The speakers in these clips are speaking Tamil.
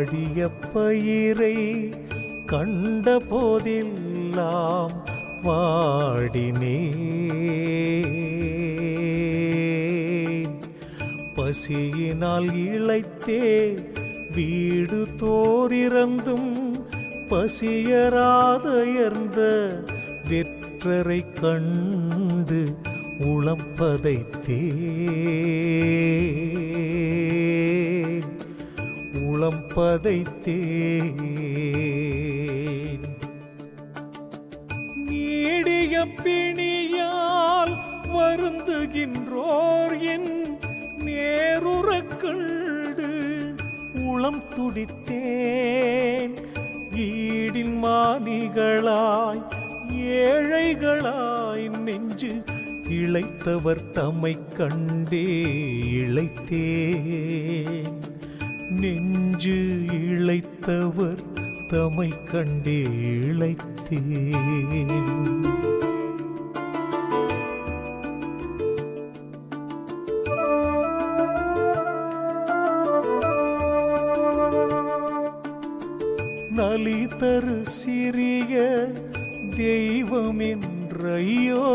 வாடிய பயிரை கண்ட போதெல்லாம் வாடினேன். பசியினால் இளைத்தே வீடு தோறிறந்தும் பசியராதயர்ந்த வெற்றரை கண்டு உளம் பதைத்தேன், உளம் பதைத்தேன். நீடிய பிணியால் வருந்துகின்றோர் என் நேருறக் கண்டு உளம் துடித்தேன். ஈடின் மானிகளாய் ஏழைகளாய் நெஞ்சு இளைத்தவர் தம்மை கண்டே இளைத்தேன். நெஞ்சு இளைத்தவர் தம்மை கண்டே இளைத்தேன். நலிதரு சிறிய தெய்வம் என்றையோ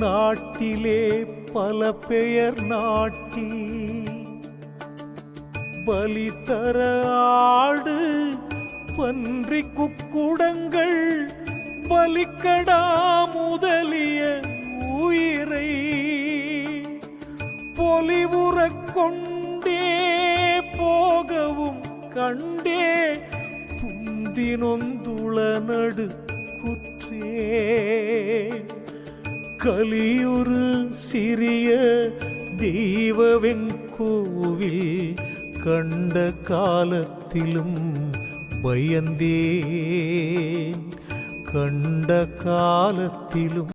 நாட்டிலே பல பெயர் நாட்டி பலி தர ஆடு பன்றி குக்குடங்கள் பலிக்கடா முதலிய உயிரை பொலிவுறக் கொண்டே போகவும் கண்டே துந்தினொந்துள நடு குற்றேன். கலியுறு சிறிய தெய்வவெங்கோவில் கண்ட காலத்திலும் பயந்தேன், கண்ட காலத்திலும்